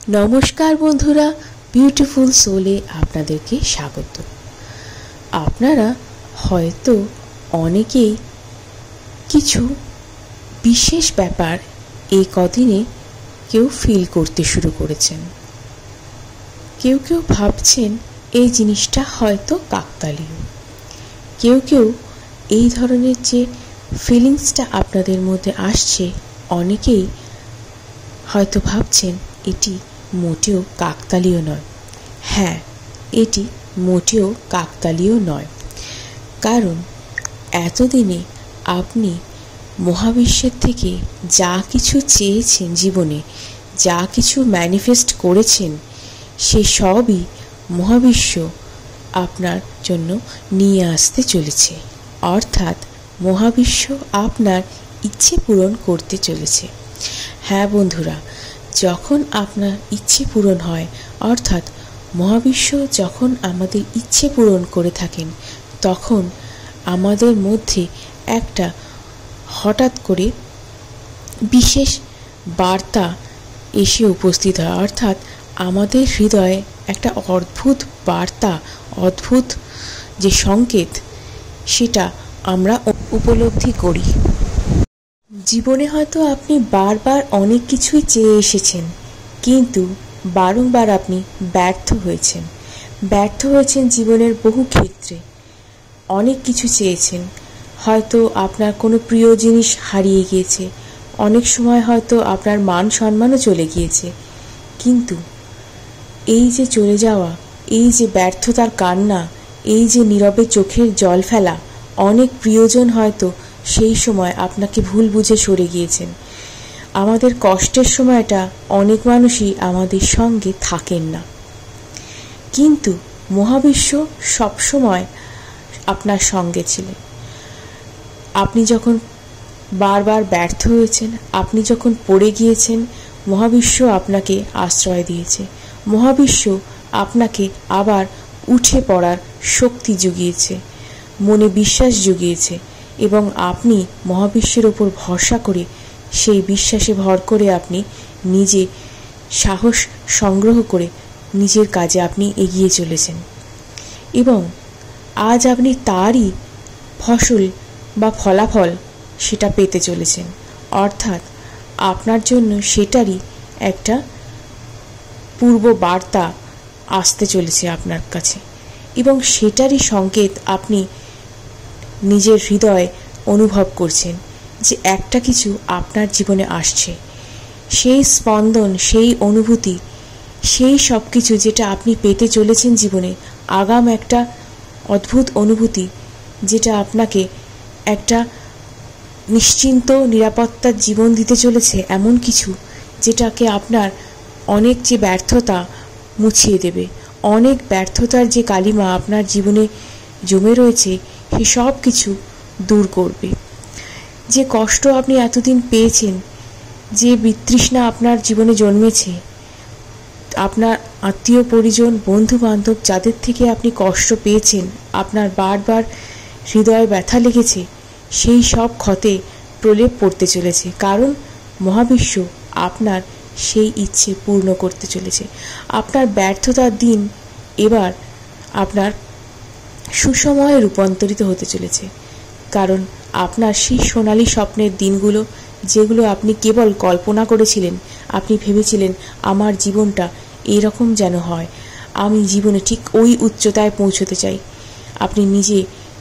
নমস্কার বন্ধুরা, বিউটিফুল সোলে আপনাদেরকে স্বাগত। আপনারা হয়তো অনেকেই কিছু বিশেষ ব্যাপার এই কদিনে কেউ ফিল করতে শুরু করেছেন। কেউ কেউ ভাবছেন এই জিনিসটা হয়তো কাকতালীয়। কেউ কেউ এই ধরনের যে ফিলিংসটা আপনাদের মধ্যে আসছে, অনেকেই হয়তো ভাবছেন এটি মোটেও কাকতালীয় নয়। হ্যাঁ, এটি মোটেও কাকতালীয় নয়, কারণ এতদিনে আপনি মহাবিশ্বের থেকে যা কিছু চেয়েছেন, জীবনে যা কিছু ম্যানিফেস্ট করেছেন, সে সবই মহাবিশ্ব আপনার জন্য নিয়ে আসতে চলেছে। অর্থাৎ মহাবিশ্ব আপনার ইচ্ছে পূরণ করতে চলেছে। হ্যাঁ বন্ধুরা, যখন আপনার ইচ্ছে পূরণ হয়, অর্থাৎ মহাবিশ্ব যখন আমাদের ইচ্ছে পূরণ করে থাকেন, তখন আমাদের মধ্যে একটা হঠাৎ করে বিশেষ বার্তা এসে উপস্থিত হয়। অর্থাৎ আমাদের হৃদয়ে একটা অদ্ভুত বার্তা, অদ্ভুত যে সংকেত, সেটা আমরা উপলব্ধি করি। জীবনে হয়তো আপনি বারবার অনেক কিছুই চেয়ে এসেছেন, কিন্তু বারংবার আপনি ব্যর্থ হয়েছেন জীবনের বহু ক্ষেত্রে। অনেক কিছু চেয়েছেন, হয়তো আপনার কোনো প্রিয় জিনিস হারিয়ে গিয়েছে, অনেক সময় হয়তো আপনার মান সম্মানও চলে গিয়েছে। কিন্তু এই যে চলে যাওয়া, এই যে ব্যর্থতার কান্না, এই যে নীরবে চোখের জল ফেলা, অনেক প্রিয়জন হয়তো সেই সময় আপনাকে ভুল বুঝে সরে গিয়েছেন। আমাদের কষ্টের সময়টা অনেক মানুষই আমাদের সঙ্গে থাকেন না, কিন্তু মহাবিশ্ব সবসময় আপনার সঙ্গে ছিলেন। আপনি যখন বারবার ব্যর্থ হয়েছেন, আপনি যখন পড়ে গিয়েছেন, মহাবিশ্ব আপনাকে আশ্রয় দিয়েছে। মহাবিশ্ব আপনাকে আবার উঠে পড়ার শক্তি জুগিয়েছে, মনে বিশ্বাস জুগিয়েছে, এবং আপনি মহাবিশ্বের ওপর ভরসা করে, সেই বিশ্বাসে ভর করে আপনি নিজে সাহস সংগ্রহ করে নিজের কাজে আপনি এগিয়ে চলেছেন, এবং আজ আপনি তারই ফসল বা ফলাফল সেটা পেতে চলেছেন। অর্থাৎ আপনার জন্য সেটারই একটা পূর্ব বার্তা আসতে চলেছে আপনার কাছে, এবং সেটারই সংকেত আপনি নিজের হৃদয়ে অনুভব করছেন যে একটা কিছু আপনার জীবনে আসছে। সেই স্পন্দন, সেই অনুভূতি, সেই সব কিছু যেটা আপনি পেতে চলেছেন জীবনে, আগাম একটা অদ্ভুত অনুভূতি, যেটা আপনাকে একটা নিশ্চিন্ত নিরাপত্তার জীবন দিতে চলেছে, এমন কিছু যেটাকে আপনার অনেক যে ব্যর্থতা মুছিয়ে দেবে, অনেক ব্যর্থতার যে কালিমা আপনার জীবনে জমে রয়েছে, সে সব কিছু দূর করবে। যে কষ্ট আপনি এতদিন পেয়েছেন, যে বিতৃষ্ণা আপনার জীবনে জন্মেছে, আপনার আত্মীয় পরিজন, বন্ধু বান্ধব যাদের থেকে আপনি কষ্ট পেয়েছেন, আপনার বারবার হৃদয়ে ব্যথা লেগেছে, সেই সব ক্ষতে প্রলেপ পড়তে চলেছে, কারণ মহাবিশ্ব আপনার সেই ইচ্ছে পূর্ণ করতে চলেছে। আপনার ব্যর্থতার দিন এবার আপনার সুসময়ে রূপান্তরিত হতে চলেছে, কারণ আপনার সেই সোনালী স্বপ্নের দিনগুলো, যেগুলো আপনি কেবল কল্পনা করেছিলেন, আপনি ভেবেছিলেন আমার জীবনটা এরকম যেন হয়, আমি জীবনে ঠিক ওই উচ্চতায় পৌঁছতে চাই। আপনি নিজে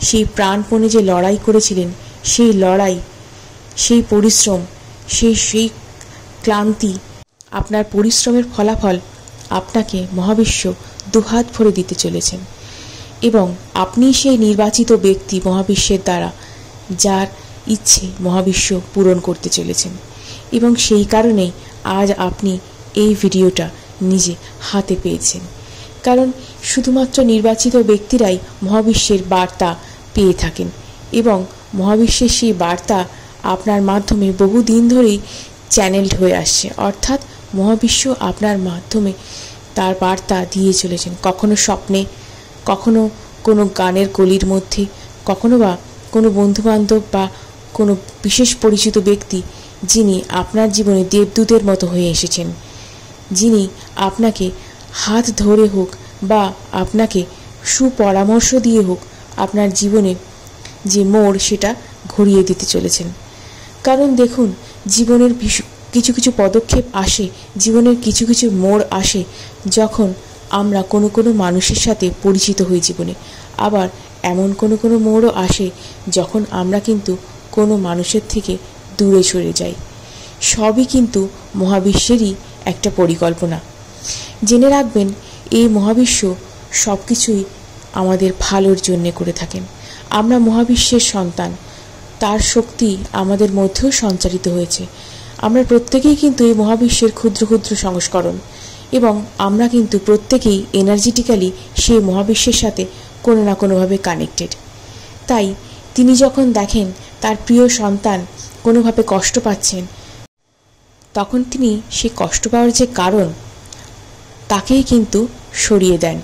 সেই প্রাণপণে যে লড়াই করেছিলেন, সেই লড়াই, সেই পরিশ্রম, সেই ক্লান্তি, আপনার পরিশ্রমের ফলাফল আপনাকে মহাবিশ্ব দুহাত ভরে দিতে চলেছেন, এবং আপনি সেই নির্বাচিত ব্যক্তি মহাবিশ্বের দ্বারা, যার ইচ্ছে মহাবিশ্ব পূরণ করতে চলেছেন। এবং সেই কারণেই আজ আপনি এই ভিডিওটা নিজে হাতে পেয়েছেন, কারণ শুধুমাত্র নির্বাচিত ব্যক্তিরাই মহাবিশ্বের বার্তা পেয়ে থাকেন, এবং মহাবিশ্বের সেই বার্তা আপনার মাধ্যমে বহুদিন ধরেই চ্যানেলড হয়ে আসছে। অর্থাৎ মহাবিশ্ব আপনার মাধ্যমে তার বার্তা দিয়ে চলেছেন, কখনো স্বপ্নে, কখনো কোনো গানের কলির মধ্যে, কখনো বা কোনো বন্ধুবান্ধব বা কোনো বিশেষ পরিচিত ব্যক্তি, যিনি আপনার জীবনে দেবদূতের মতো হয়ে এসেছেন, যিনি আপনাকে হাত ধরে হোক বা আপনাকে সুপরামর্শ দিয়ে হোক আপনার জীবনে যে মোড় সেটা ঘুরিয়ে দিতে চলেছেন। কারণ দেখুন, জীবনের কিছু কিছু পদক্ষেপ আসে, জীবনের কিছু কিছু মোড় আসে যখন আমরা কোনো কোনো মানুষের সাথে পরিচিত হই জীবনে। আবার এমন কোনো কোনো মোড়ও আসে যখন আমরা কিন্তু কোনো মানুষের থেকে দূরে সরে যাই। সবই কিন্তু মহাবিশ্বেরই একটা পরিকল্পনা। জেনে রাখবেন, এই মহাবিশ্ব সব কিছুই আমাদের ভালোর জন্যে করে থাকেন। আমরা মহাবিশ্বের সন্তান, তার শক্তি আমাদের মধ্যেও সঞ্চারিত হয়েছে। আমরা প্রত্যেকেই কিন্তু এই মহাবিশ্বের ক্ষুদ্র ক্ষুদ্র সংস্করণ, এবং আমরা কিন্তু প্রত্যেকেই এনার্জেটিক্যালি সেই মহাবিশ্বের সাথে কোনো না কোনোভাবে কানেক্টেড। তাই তিনি যখন দেখেন তার প্রিয় সন্তান কোনোভাবে কষ্ট পাচ্ছেন, তখন তিনি সেই কষ্ট পাওয়ার যে কারণ তাকেই কিন্তু সরিয়ে দেন,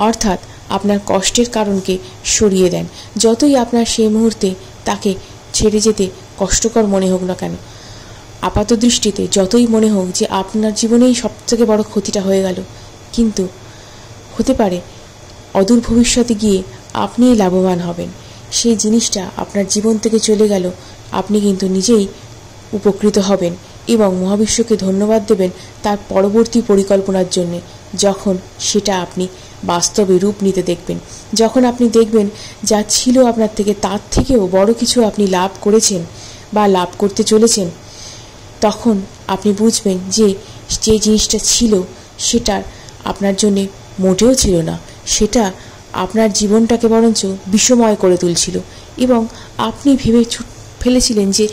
অর্থাৎ আপনার কষ্টের কারণকে সরিয়ে দেন। যতই আপনার সেই মুহূর্তে তাকে ছেড়ে যেতে কষ্টকর মনে হোক না কেন, আপাত দৃষ্টিতে যতই মনে হোক যে আপনার জীবনেই সবথেকে বড় ক্ষতিটা হয়ে গেল, কিন্তু হতে পারে অদূর ভবিষ্যতে গিয়ে আপনিই লাভবান হবেন। সেই জিনিসটা আপনার জীবন থেকে চলে গেল, আপনি কিন্তু নিজেই উপকৃত হবেন এবং মহাবিশ্বকে ধন্যবাদ দেবেন তার পরবর্তী পরিকল্পনার জন্যে, যখন সেটা আপনি বাস্তবে রূপ নিতে দেখবেন। যখন আপনি দেখবেন যা ছিল আপনার থেকে তার থেকেও বড় কিছু আপনি লাভ করেছেন বা লাভ করতে চলেছেন, তখন আপনি বুঝবেন যে যে জিনিসটা ছিল সেটা আপনার জন্যে মোটেও ছিল না, সেটা আপনার জীবনটাকে বরঞ্চ বিষময় করে তুলছিল, এবং আপনি ভেবে ফেলেছিলেন যে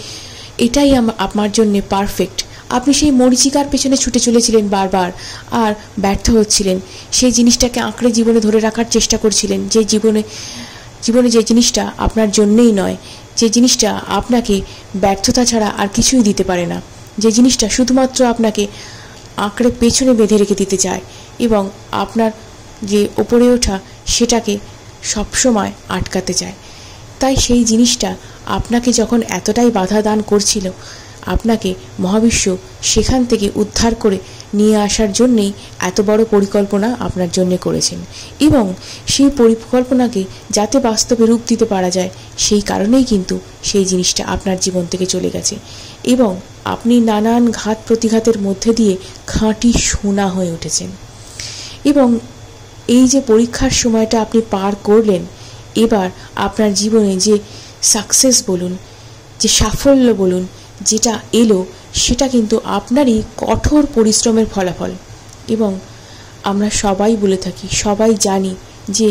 এটাই আমার জন্যে পারফেক্ট। আপনি সেই মরীচিকার পেছনে ছুটে চলেছিলেন বারবার, আর ব্যর্থ হচ্ছিলেন। সেই জিনিসটাকে আঁকড়ে জীবনে ধরে রাখার চেষ্টা করছিলেন, যে জীবনে যে জিনিসটা আপনার জন্যেই নয়, যে জিনিসটা আপনাকে ব্যর্থতা ছাড়া আর কিছুই দিতে পারে না, যে জিনিসটা শুধুমাত্র আপনাকে আঁকড়ে পেছনে বেঁধে রেখে দিতে চায় এবং আপনার যে ওপরে ওঠা সেটাকে সবসময় আটকাতে চায়। তাই সেই জিনিসটা আপনাকে যখন এতটাই বাধা দান করছিল, আপনাকে মহাবিশ্ব সেখান থেকে উদ্ধার করে নিয়ে আসার জন্যেই এত বড় পরিকল্পনা আপনার জন্য করেছেন, এবং সেই পরিকল্পনাকে যাতে বাস্তবে রূপ দিতে পারা যায় সেই কারণেই কিন্তু সেই জিনিসটা আপনার জীবন থেকে চলে গেছে, এবং আপনি নানান ঘাত প্রতিঘাতের মধ্যে দিয়ে খাঁটি সোনা হয়ে উঠেছেন। এবং এই যে পরীক্ষার সময়টা আপনি পার করলেন, এবার আপনার জীবনে যে সাকসেস বলুন, যে সাফল্য বলুন, যেটা এলো সেটা কিন্তু আপনারই কঠোর পরিশ্রমের ফলাফল। এবং আমরা সবাই বলে থাকি, সবাই জানি যে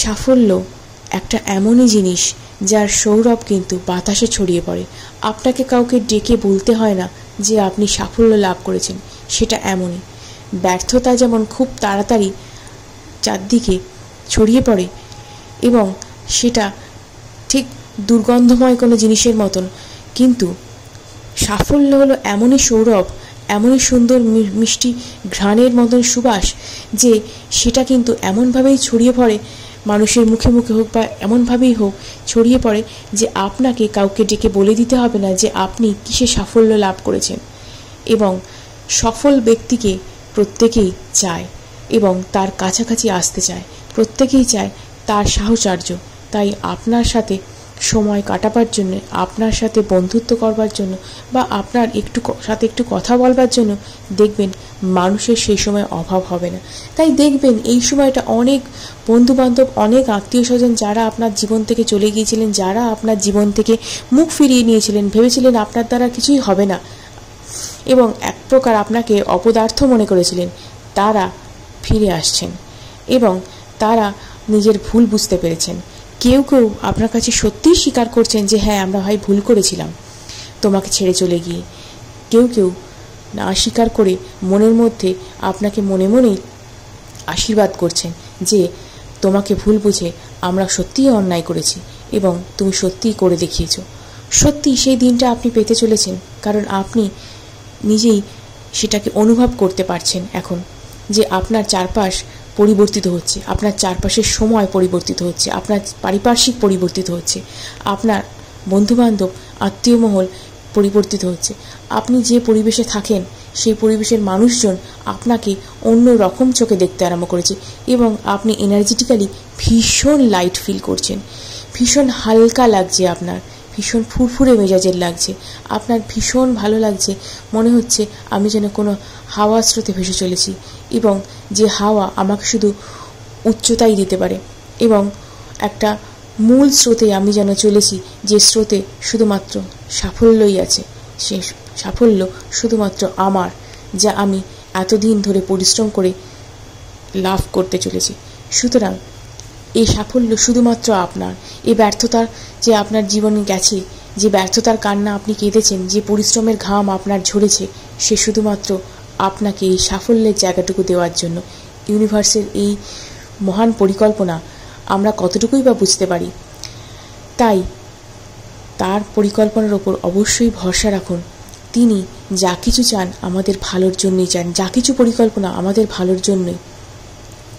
সাফল্য একটা এমনই জিনিস যার সৌরভ কিন্তু বাতাসে ছড়িয়ে পড়ে। আপনাকে কাউকে ডেকে বলতে হয় না যে আপনি সাফল্য লাভ করেছেন, সেটা এমনই। ব্যর্থতা যেমন খুব তাড়াতাড়ি চারদিকে ছড়িয়ে পড়ে এবং সেটা ঠিক দুর্গন্ধময় কোনো জিনিসের মতন, কিন্তু সাফল্য হলো এমনই সৌরভ, এমনই সুন্দর মিষ্টি ঘ্রাণের মতন সুবাস যে সেটা কিন্তু এমনভাবেই ছড়িয়ে পড়ে মানুষের মুখে মুখে হোক বা এমনভাবেই হোক ছড়িয়ে পড়ে যে আপনাকে কাউকে ডেকে বলে দিতে হবে না যে আপনি কিসে সাফল্য লাভ করেছেন। এবং সফল ব্যক্তিকে প্রত্যেকেই চায় এবং তার কাছাকাছি আসতে চায়, প্রত্যেকেই চায় তার সাহচর্য। তাই আপনার সাথে সময় কাটাবার জন্য, আপনার সাথে বন্ধুত্ব করবার জন্য বা আপনার সাথে একটু কথা বলবার জন্য দেখবেন মানুষের সেই সময় অভাব হবে না। তাই দেখবেন এই সময়টা অনেক বন্ধুবান্ধব, অনেক আত্মীয় স্বজন যারা আপনার জীবন থেকে চলে গিয়েছিলেন, যারা আপনার জীবন থেকে মুখ ফিরিয়ে নিয়েছিলেন, ভেবেছিলেন আপনার দ্বারা কিছুই হবে না এবং এক প্রকার আপনাকে অপদার্থ মনে করেছিলেন, তারা ফিরে আসছেন এবং তারা নিজের ভুল বুঝতে পেরেছেন। কেউ কেউ আপনার কাছে সত্যিই স্বীকার করছেন যে হ্যাঁ, আমরা ভাই ভুল করেছিলাম তোমাকে ছেড়ে চলে গিয়ে। কেউ কেউ না স্বীকার করে মনের মধ্যে আপনাকে মনে মনেই আশীর্বাদ করছেন যে তোমাকে ভুল বুঝে আমরা সত্যিই অন্যায় করেছি এবং তুমি সত্যিই করে দেখিয়েছো। সত্যি সেই দিনটা আপনি পেতে চলেছেন, কারণ আপনি নিজেই সেটাকে অনুভব করতে পারছেন এখন, যে আপনার চারপাশ পরিবর্তিত হচ্ছে, আপনার চারপাশের সময় পরিবর্তিত হচ্ছে, আপনার পারিপার্শ্বিক পরিবর্তিত হচ্ছে, আপনার বন্ধুবান্ধব, আত্মীয় মহল পরিবর্তিত হচ্ছে। আপনি যে পরিবেশে থাকেন সেই পরিবেশের মানুষজন আপনাকে অন্য রকম চোখে দেখতে আরম্ভ করেছে এবং আপনি এনার্জেটিক্যালি ভীষণ লাইট ফিল করছেন, ভীষণ হালকা লাগছে, আপনার ভীষণ ফুরফুরে মেজাজের লাগছে, আপনার ভীষণ ভালো লাগছে। মনে হচ্ছে আমি যেন কোনো হাওয়া স্রোতে ভেসে চলেছি এবং যে হাওয়া আমাকে শুধু উচ্চতাই দিতে পারে এবং একটা মূল স্রোতে আমি যেন চলেছি, যে স্রোতে শুধুমাত্র সাফল্যই আছে। সে সাফল্য শুধুমাত্র আমার, যা আমি এতদিন ধরে পরিশ্রম করে লাভ করতে চলেছি। সুতরাং এই সাফল্য শুধুমাত্র আপনার। এই ব্যর্থতার যে আপনার জীবনে গেছে, যে ব্যর্থতার কান্না আপনি কেঁদেছেন, যে পরিশ্রমের ঘাম আপনার ঝরেছে, সে শুধুমাত্র আপনাকে এই সাফল্যের জায়গাটুকু দেওয়ার জন্য। ইউনিভার্সের এই মহান পরিকল্পনা আমরা কতটুকুই বা বুঝতে পারি। তাই তার পরিকল্পনার ওপর অবশ্যই ভরসা রাখুন। তিনি যা কিছু চান আমাদের ভালোর জন্যই চান, যা কিছু পরিকল্পনা আমাদের ভালোর জন্যই।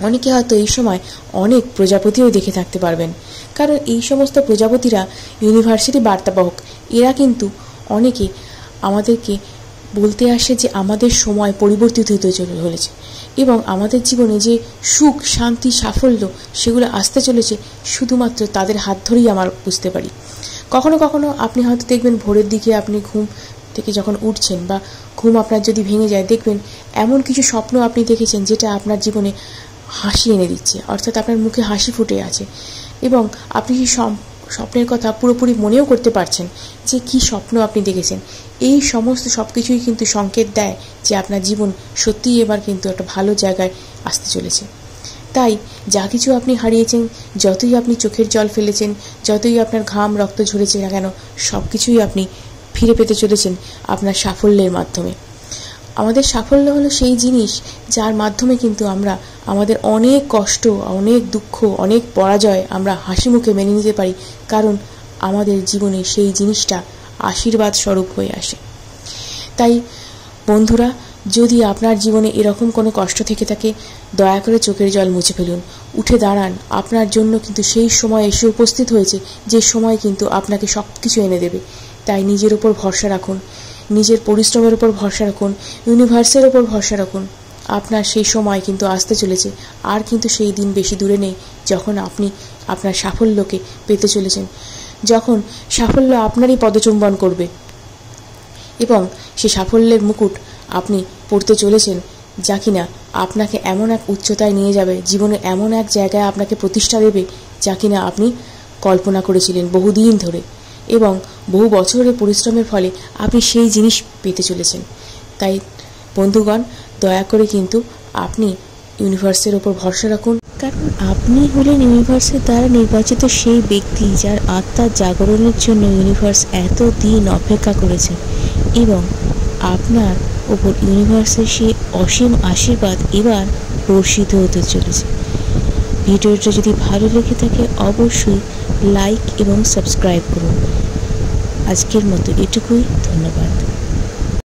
অনেকে হয়তো এই সময় অনেক প্রজাপতিও দেখে থাকতে পারবেন, কারণ এই সমস্ত প্রজাপতিরা ইউনিভার্সেরই বার্তাবাহক। এরা কিন্তু অনেকে আমাদেরকে বলতে আসে যে আমাদের সময় পরিবর্তিত হতে চলেছে এবং আমাদের জীবনে যে সুখ, শান্তি, সাফল্য সেগুলো আসতে চলেছে শুধুমাত্র তাদের হাত ধরেই আমরা বুঝতে পারি। কখনো কখনো আপনি হয়তো দেখবেন ভোরের দিকে আপনি ঘুম থেকে যখন উঠছেন বা ঘুম আপনার যদি ভেঙে যায়, দেখবেন এমন কিছু স্বপ্ন আপনি দেখেছেন যেটা আপনার জীবনে হাসি এনে দিচ্ছে, অর্থাৎ আপনার মুখে হাসি ফুটে আছে এবং আপনি সেই স্বপ্নের কথা পুরোপুরি মনেও করতে পারছেন যে কি স্বপ্ন আপনি দেখেছেন। এই সমস্ত সব কিছুই কিন্তু সংকেত দেয় যে আপনার জীবন সত্যিই এবার কিন্তু একটা ভালো জায়গায় আসতে চলেছে। তাই যা কিছু আপনি হারিয়েছেন, যতই আপনি চোখের জল ফেলেছেন, যতই আপনার ঘাম রক্ত ঝরেছে না কেন, সব কিছুই আপনি ফিরে পেতে চলেছেন আপনার সাফল্যের মাধ্যমে। আমাদের সাফল্য হলো সেই জিনিস যার মাধ্যমে কিন্তু আমরা আমাদের অনেক কষ্ট, অনেক দুঃখ, অনেক পরাজয় আমরা হাসি মুখে মেনে নিতে পারি, কারণ আমাদের জীবনে সেই জিনিসটা আশীর্বাদ স্বরূপ হয়ে আসে। তাই বন্ধুরা, যদি আপনার জীবনে এরকম কোনো কষ্ট থেকে থাকে, দয়া করে চোখের জল মুছে ফেলুন, উঠে দাঁড়ান। আপনার জন্য কিন্তু সেই সময় এসে উপস্থিত হয়েছে যে সময় কিন্তু আপনাকে সব কিছু এনে দেবে। তাই নিজের উপর ভরসা রাখুন, নিজের পরিশ্রমের উপর ভরসা রাখুন, ইউনিভার্সের উপর ভরসা রাখুন। আপনার সেই সময় কিন্তু আসতে চলেছে, আর কিন্তু সেই দিন বেশি দূরে নেই যখন আপনি আপনার সাফল্যকে পেতে চলেছেন, যখন সাফল্য আপনারই পদচুম্বন করবে এবং সেই সাফল্যের মুকুট আপনি পড়তে চলেছেন, যা কিনা আপনাকে এমন এক উচ্চতায় নিয়ে যাবে, জীবনে এমন এক জায়গায় আপনাকে প্রতিষ্ঠা দেবে যা কিনা আপনি কল্পনা করেছিলেন বহুদিন ধরে এবং বহু বছরের পরিশ্রমের ফলে আপনি সেই জিনিস পেতে চলেছেন। তাই বন্ধুগণ, দয়া করে কিন্তু আপনি ইউনিভার্সের ওপর ভরসা রাখুন, কারণ আপনি হলেন ইউনিভার্সের দ্বারা নির্বাচিত সেই ব্যক্তি যার আত্মার জাগরণের জন্য ইউনিভার্স এত দিন অপেক্ষা করেছে এবং আপনার ওপর ইউনিভার্সের সেই অসীম আশীর্বাদ এবার বর্ষিত হতে চলেছে। ভিডিওটা যদি ভালো লেগে থাকে অবশ্যই লাইক এবং সাবস্ক্রাইব করুন। আজকের মতো এটুকুই, ধন্যবাদ।